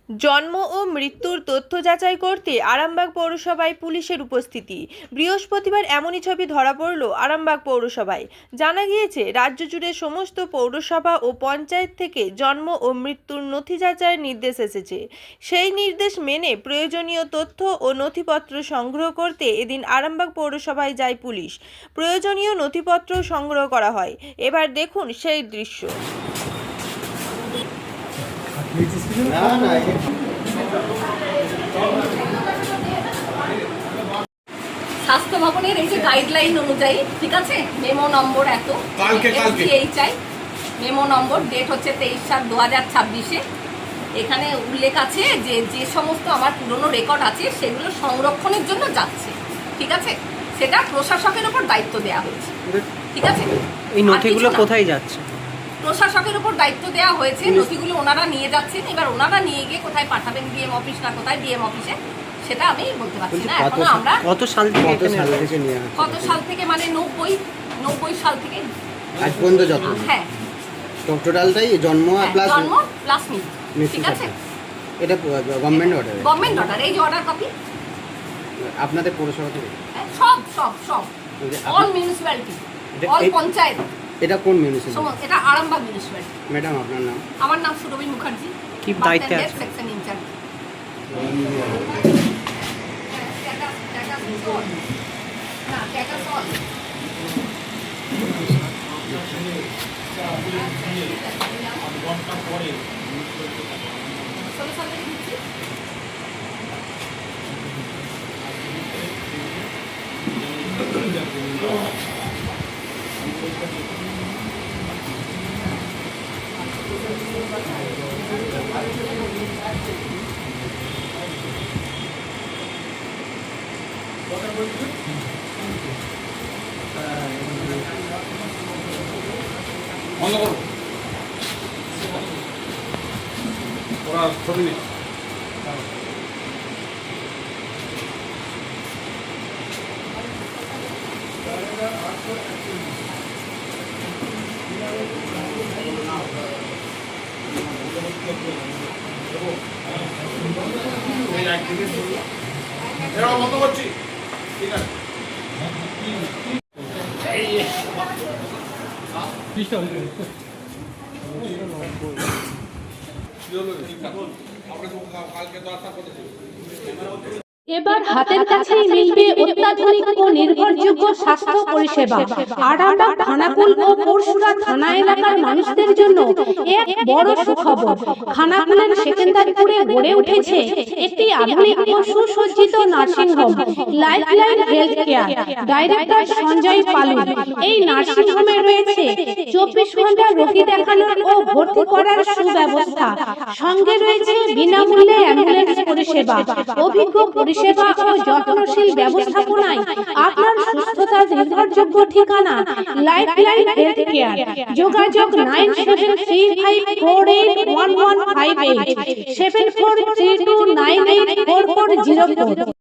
জন্ম ও মৃত্যুর তথ্য যাচাই করতে আরামবাগ পৌরসভায় পুলিশের উপস্থিতি। বৃহস্পতিবার এমনই ছবি ধরা পড়ল আরামবাগ পৌরসভায়। জানা গিয়েছে, রাজ্য জুড়ে সমস্ত পৌরসভা ও পঞ্চায়েত থেকে জন্ম ও মৃত্যুর নথি যাচাইয়ের নির্দেশ এসেছে। সেই নির্দেশ মেনে প্রয়োজনীয় তথ্য ও নথিপত্র সংগ্রহ করতে এদিন আরামবাগ পৌরসভায় যায় পুলিশ। প্রয়োজনীয় নথিপত্র সংগ্রহ করা হয়। এবার দেখুন সেই দৃশ্য। স্বাস্থ্য ভবনের এই যে গাইডলাইন অনুযায়ী, ঠিক আছে, মেমো নম্বর এত এই চাই, মেমো নম্বর, ডেট হচ্ছে 23/7/2026। এখানে উল্লেখ আছে যে যে সমস্ত আমার পুরনো রেকর্ড আছে সেগুলো সংরক্ষণের জন্য যাচ্ছে, ঠিক আছে। সেটা প্রশাসকের উপর দায়িত্ব দেওয়া হয়েছে, ঠিক আছে। এই নথিগুলো কোথায় যাচ্ছে? প্রশাসকের উপর দায়িত্ব দেওয়া হয়েছে। নথিগুলো ওনারা নিয়ে যাচ্ছেন। এবার ওনারা নিয়ে গিয়ে কোথায় পাঠাবেন, ডিএম অফিস না কোথায়, ডিএম অফিসে, সেটা আমি বলতে পারছি না। এখনো আমরা কত সাল থেকে মানে 90 সাল থেকে আজ পর্যন্ত যত, হ্যাঁ, টোটালটাই জন্ম প্লাস মৃত্যু, ঠিক আছে। এটা গভর্নমেন্ট অর্ডার, এই যে অর্ডার কপি আপনাদের পৌরসভা থেকে সব অল মিউনিসিপ্যালিটি, অল পঞ্চায়েত। এটা কোন মিউনিসিপ্যালিটি? এটা আরামবাগ মিউনিসিপ্যালিটি। ম্যাডাম, আপনার নাম? আমার নাম সুরভি মুখার্জি, কি দায়িত্বে আছেন? Section in charge. বন্ধ করো, ওরা ছবি নেই। এরা বন্ধ করছি, ঠিক আছে। এবার হাতের কাছেই মিলবে অত্যাধুনিক ও নির্ভরযোগ্য স্বাস্থ্য পরিষেবা। আরামবাগ, খানাকুল ও পরশুরা থানা এলাকার মানুষদের জন্য এক বড় সুখবর। খানাকুলের সেকেন্দারপুরে গড়ে উঠেছে একটি আধুনিক ও সুসজ্জিত nursing home, lifeline health care. Director Sanjay Palu. এই নার্সিং হোমে রয়েছে 24 ঘন্টা রোগী দেখানোর ও ভর্তি করার সুব্যবস্থা। সঙ্গে রয়েছে বিনামূল্যে অ্যাম্বুলেন্স পরিষেবা। অভিজ্ঞ পরিষেবা ও যত্নশীল ব্যবস্থাপনায় আপনার সুস্থতার নির্ভরযোগ্য ঠিকানা লাইফলাইন হেলথ কেয়ার। যোগাযোগ 9735481158, 7432984404।